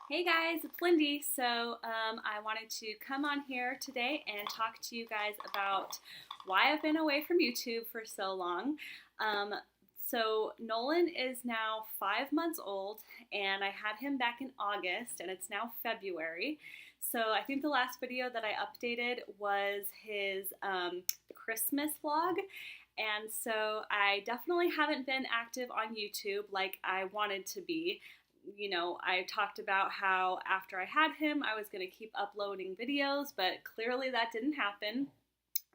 Hey guys, it's Lindy. I wanted to come on here today and talk to you guys about why I've been away from YouTube for so long. Um, Nolan is now 5 months old, and I had him back in August, and it's now February. So I think the last video that I updated was his Christmas vlog. And so I definitely haven't been active on YouTube like I wanted to be. I talked about how after I had him, I was going to keep uploading videos, but clearly that didn't happen.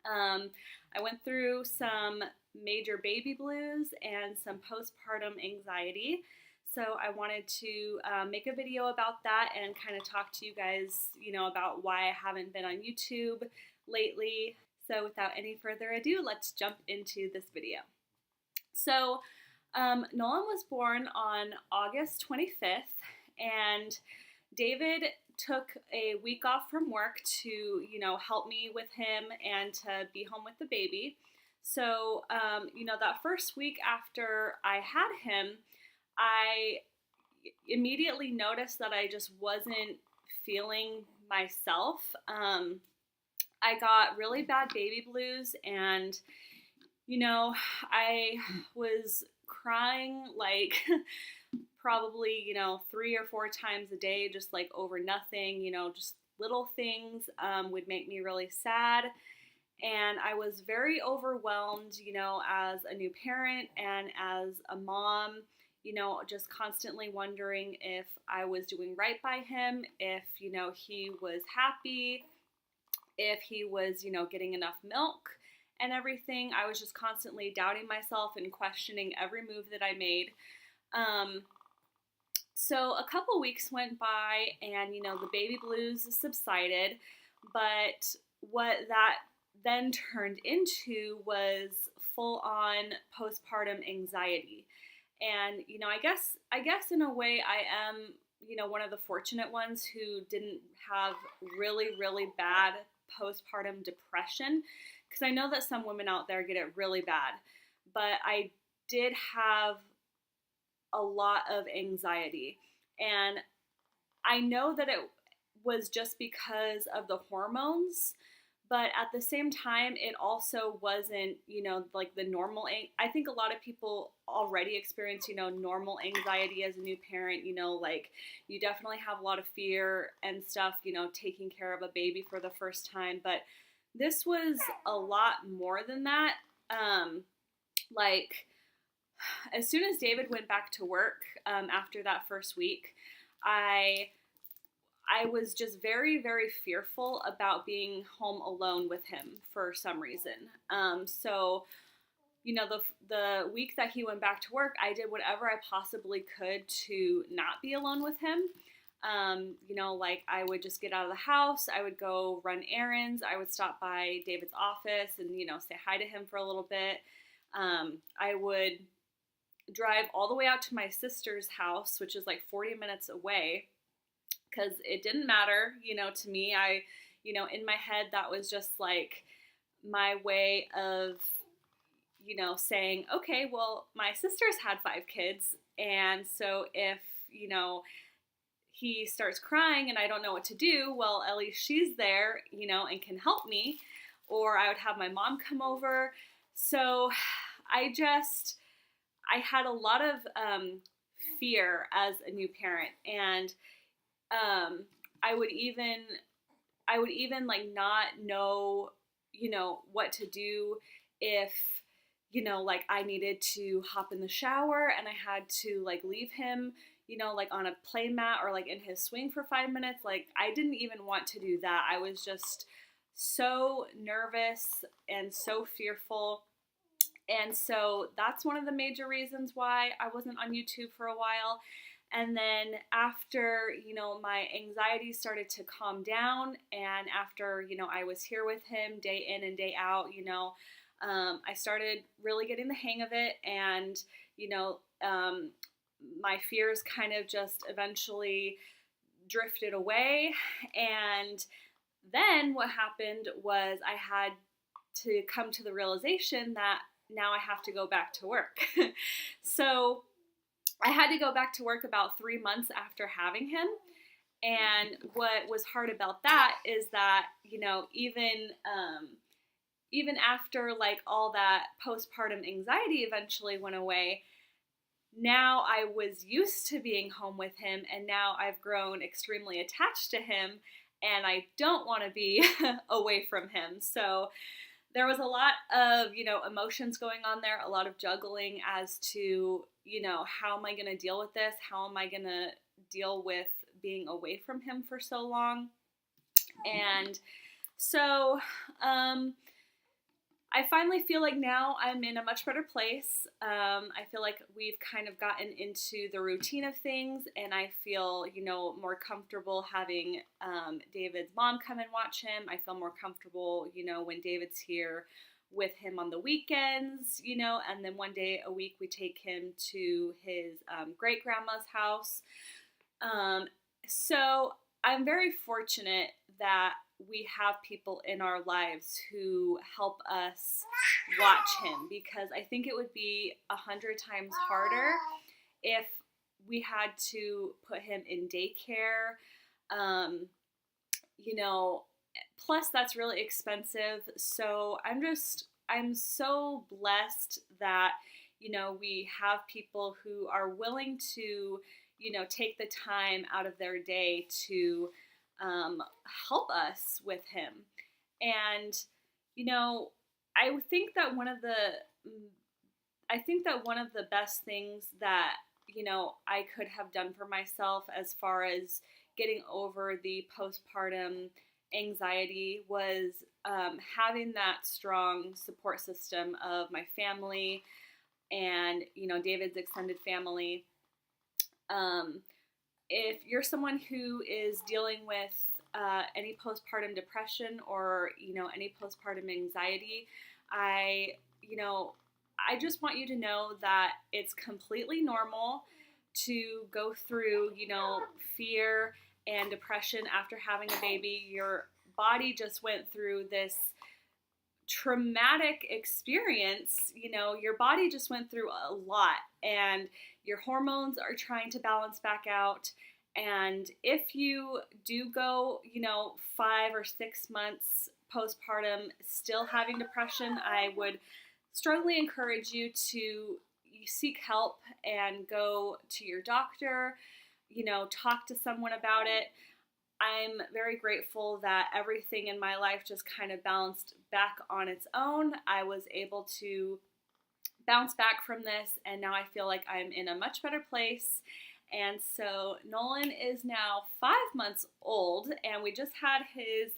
I went through some major baby blues and some postpartum anxiety. So I wanted to make a video about that and kind of talk to you guys, about why I haven't been on YouTube lately. So without any further ado, let's jump into this video. Nolan was born on August 25th, and David took a week off from work to, help me with him and to be home with the baby. That first week after I had him, I immediately noticed that I just wasn't feeling myself. I got really bad baby blues, and I was crying like probably 3 or 4 times a day, just like over nothing. Just little things would make me really sad, and I was very overwhelmed, as a new parent and as a mom, just constantly wondering if I was doing right by him, if he was happy, if he was getting enough milk and everything. I was just constantly doubting myself and questioning every move that I made. So a couple weeks went by, and the baby blues subsided, but what that then turned into was full-on postpartum anxiety. And I guess in a way I am one of the fortunate ones who didn't have really, really bad postpartum depression, because I know that some women out there get it really bad, but I did have a lot of anxiety, and I know that it was just because of the hormones, but at the same time, it also wasn't, like the normal. I think a lot of people already experience, normal anxiety as a new parent. Like you definitely have a lot of fear and stuff, taking care of a baby for the first time. But this was a lot more than that. Like as soon as David went back to work after that first week, I was just very, very fearful about being home alone with him for some reason. The week that he went back to work, I did whatever I possibly could to not be alone with him. Like I would just get out of the house, I would go run errands, I would stop by David's office and, say hi to him for a little bit. I would drive all the way out to my sister's house, which is like 40 minutes away, because it didn't matter, to me. In my head, that was just like my way of, saying, okay, well, my sister's had 5 kids, and so if, he starts crying and I don't know what to do, well, at least she's there, and can help me. Or I would have my mom come over. So I had a lot of fear as a new parent, and I would even like not know, what to do if, like I needed to hop in the shower and I had to like leave him, like on a play mat or like in his swing for 5 minutes. Like I didn't even want to do that. I was just so nervous and so fearful. And so that's one of the major reasons why I wasn't on YouTube for a while. And then after, my anxiety started to calm down, and after, I was here with him day in and day out, I started really getting the hang of it, and, my fears kind of just eventually drifted away. And then what happened was I had to come to the realization that now I have to go back to work. So I had to go back to work about 3 months after having him. And what was hard about that is that, you know, even after like all that postpartum anxiety eventually went away, now I was used to being home with him, and now I've grown extremely attached to him, and I don't want to be away from him. So there was a lot of, you know, emotions going on there, a lot of juggling as to, you know, how am I going to deal with this? How am I going to deal with being away from him for so long? And so I finally feel like now I'm in a much better place. I feel like we've kind of gotten into the routine of things, and I feel, you know, more comfortable having David's mom come and watch him. I feel more comfortable, you know, when David's here with him on the weekends, you know, and then one day a week we take him to his great-grandma's house. So I'm very fortunate that we have people in our lives who help us watch him, because I think it would be 100 times harder if we had to put him in daycare. You know, plus that's really expensive. So I'm so blessed that, you know, we have people who are willing to, you know, take the time out of their day to help us with him. And, you know, I think that one of the best things that, you know, I could have done for myself as far as getting over the postpartum anxiety was having that strong support system of my family and, you know, David's extended family. If you're someone who is dealing with any postpartum depression or, you know, any postpartum anxiety, I just want you to know that it's completely normal to go through, you know, fear and depression after having a baby. Your body just went through this traumatic experience. You know, your body just went through a lot, and your hormones are trying to balance back out. And if you do go, you know, 5 or 6 months postpartum still having depression, I would strongly encourage you to seek help and go to your doctor, you know, talk to someone about it. I'm very grateful that everything in my life just kind of bounced back on its own. I was able to bounce back from this, and now I feel like I'm in a much better place. And so Nolan is now 5 months old, and we just had his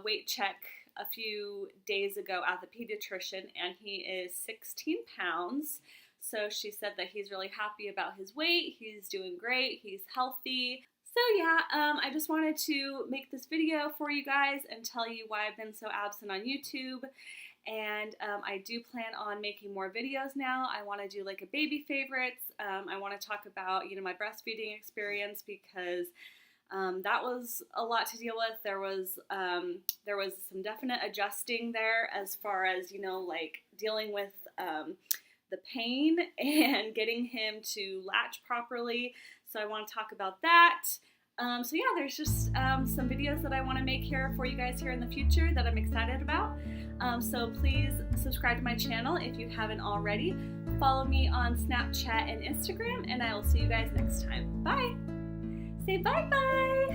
weight check a few days ago at the pediatrician, and he is 16 pounds. So she said that he's really happy about his weight. He's doing great. He's healthy. So yeah, I just wanted to make this video for you guys and tell you why I've been so absent on YouTube. And I do plan on making more videos now. I want to do like a baby favorites. I want to talk about, you know, my breastfeeding experience, because that was a lot to deal with. There was some definite adjusting there as far as, you know, like dealing with the pain and getting him to latch properly. So I want to talk about that. So yeah, there's just some videos that I want to make here for you guys here in the future that I'm excited about. So please subscribe to my channel if you haven't already. Follow me on Snapchat and Instagram, and I will see you guys next time. Bye! Say bye-bye!